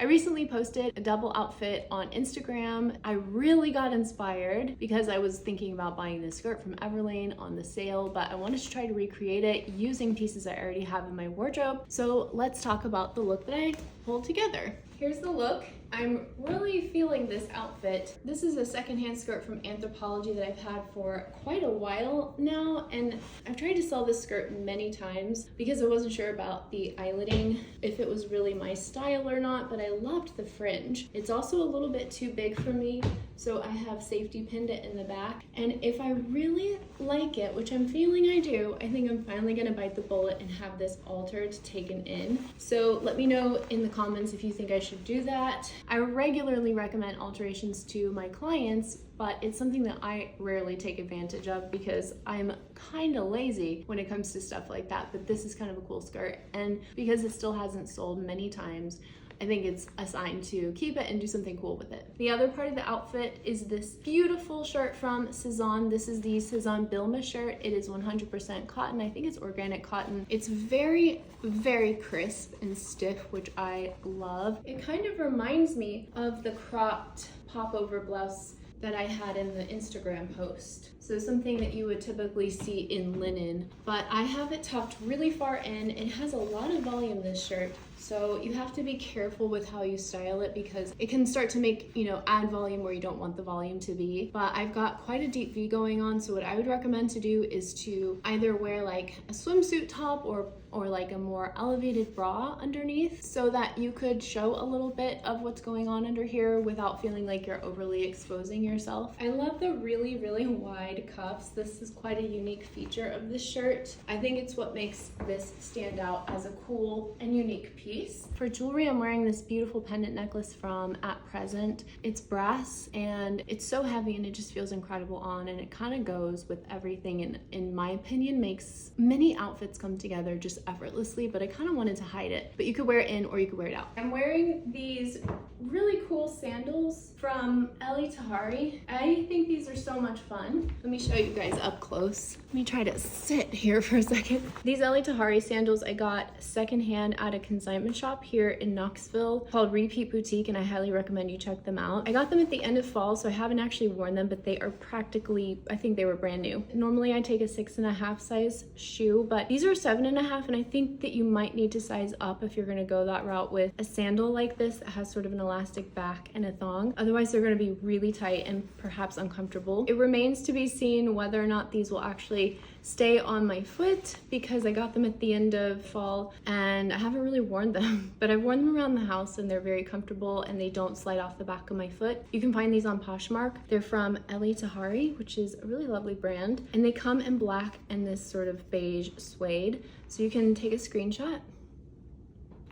I recently posted a double outfit on Instagram. I really got inspired because I was thinking about buying this skirt from Everlane on the sale, but I wanted to try to recreate it using pieces I already have in my wardrobe. So let's talk about the look that I pulled together. Here's the look. I'm really feeling this outfit. This is a secondhand skirt from Anthropologie that I've had for quite a while now, and I've tried to sell this skirt many times because I wasn't sure about the eyeletting, if it was really my style or not, but I loved the fringe. It's also a little bit too big for me, so I have safety pinned it in the back, and if I really like it, which I'm feeling I do, I think I'm finally gonna bite the bullet and have this altered, taken in. So let me know in the comments if you think I should do that. I regularly recommend alterations to my clients, but it's something that I rarely take advantage of because I'm kind of lazy when it comes to stuff like that. But this is kind of a cool skirt, and because it still hasn't sold many times, I think it's a sign to keep it and do something cool with it. The other part of the outfit is this beautiful shirt from Cezanne. This is the Cezanne Bilma shirt. It is 100% cotton. I think it's organic cotton. It's very, very crisp and stiff, which I love. It kind of reminds me of the cropped popover blouse that I had in the Instagram post. So something that you would typically see in linen, but I have it tucked really far in. It has a lot of volume, this shirt. So you have to be careful with how you style it because it can start to make, add volume where you don't want the volume to be. But I've got quite a deep V going on. So what I would recommend to do is to either wear like a swimsuit top or like a more elevated bra underneath so that you could show a little bit of what's going on under here without feeling like you're overly exposing yourself. I love the really, really wide cuffs. This is quite a unique feature of this shirt. I think it's what makes this stand out as a cool and unique piece. For jewelry, I'm wearing this beautiful pendant necklace from At Present. It's brass and it's so heavy and it just feels incredible on, and it kind of goes with everything, and in my opinion makes many outfits come together just effortlessly, but I kind of wanted to hide it. But you could wear it in or you could wear it out. I'm wearing these really cool sandals from Elie Tahari. I think these are so much fun. Let me show you guys up close. Let me try to sit here for a second. These Elie Tahari sandals I got secondhand at a consignment shop here in Knoxville called Repeat Boutique, and I highly recommend you check them out. I got them at the end of fall, so I haven't actually worn them, but they are practically, I think they were brand new. Normally I take a 6.5 size shoe, but these are 7.5, and I think that you might need to size up if you're gonna go that route with a sandal like this that has sort of an elastic back and a thong. Otherwise they're gonna be really tight and perhaps uncomfortable. It remains to be seen whether or not these will actually stay on my foot because I got them at the end of fall and I haven't really worn them, but I've worn them around the house and they're very comfortable and they don't slide off the back of my foot. You can find these on Poshmark. They're from Elie Tahari, which is a really lovely brand, and they come in black and this sort of beige suede, so you can take a screenshot.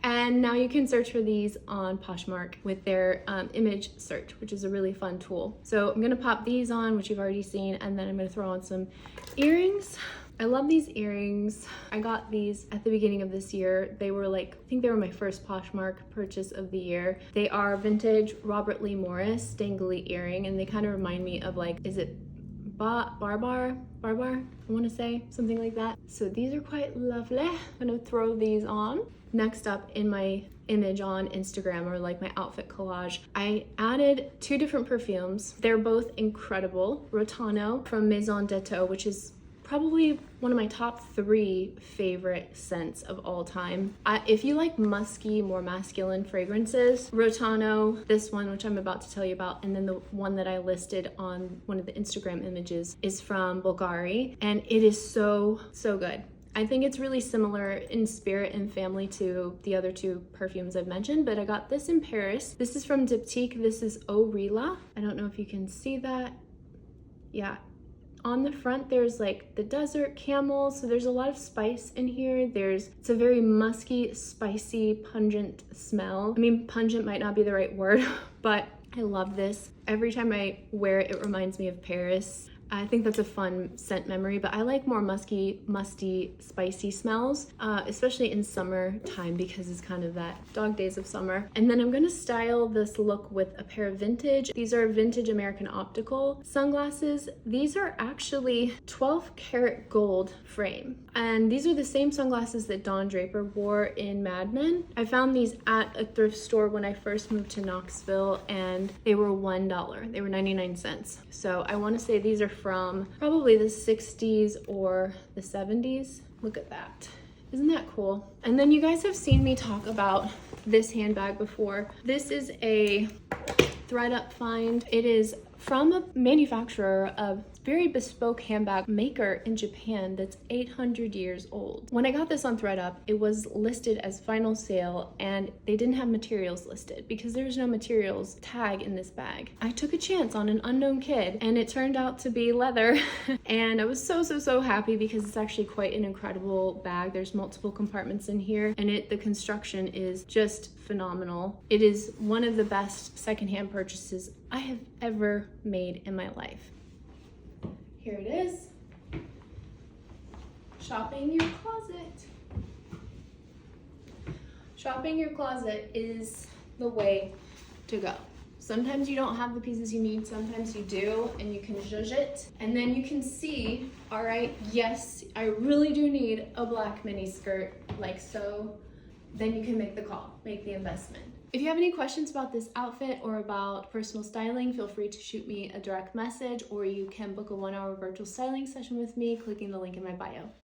And now you can search for these on Poshmark with their image search, which is a really fun tool. So I'm gonna pop these on, which you've already seen, and then I'm gonna throw on some earrings. I love these earrings. I got these at the beginning of this year. They were like, I think they were my first Poshmark purchase of the year. They are vintage Robert Lee Morris dangly earring, and they kind of remind me of like, is it Barbar, I want to say, something like that. So these are quite lovely. I'm gonna throw these on. Next up in my image on Instagram, or like my outfit collage, I added 2 different perfumes. They're both incredible. Rotano from Maison d'Eau, which is probably one of my top 3 favorite scents of all time. If you like musky, more masculine fragrances, Rotano, this one, which I'm about to tell you about, and then the one that I listed on one of the Instagram images is from Bulgari, and it is so, so good. I think it's really similar in spirit and family to the other 2 perfumes I've mentioned, but I got this in Paris. This is from Diptyque. This is Orila. I don't know if you can see that. Yeah. On the front, there's like the desert camel, so there's a lot of spice in here. It's a very musky, spicy, pungent smell. I mean, pungent might not be the right word, but I love this. Every time I wear it, it reminds me of Paris. I think that's a fun scent memory, but I like more musty, spicy smells, especially in summertime because it's kind of that dog days of summer. And then I'm gonna style this look with a pair of vintage. These are vintage American Optical sunglasses. These are actually 12 karat gold frame. And these are the same sunglasses that Don Draper wore in Mad Men. I found these at a thrift store when I first moved to Knoxville, and they were $1. They were 99 cents. So I want to say these are from probably the 60s or the 70s. Look at that. Isn't that cool? And then you guys have seen me talk about this handbag before. This is a ThredUp find. It is from a manufacturer of very bespoke handbag maker in Japan that's 800 years old. When I got this on ThredUp, it was listed as final sale and they didn't have materials listed because there's no materials tag in this bag. I took a chance on an unknown kid and it turned out to be leather and I was so happy because it's actually quite an incredible bag. There's multiple compartments in here and the construction is just phenomenal. It is one of the best secondhand purchases I have ever made in my life. Here it is. Shopping your closet. Shopping your closet is the way to go. Sometimes you don't have the pieces you need, sometimes you do, and you can zhuzh it. And then you can see, all right, yes, I really do need a black mini skirt, like so. Then you can make the call, make the investment. If you have any questions about this outfit or about personal styling, feel free to shoot me a direct message, or you can book a 1-hour virtual styling session with me clicking the link in my bio.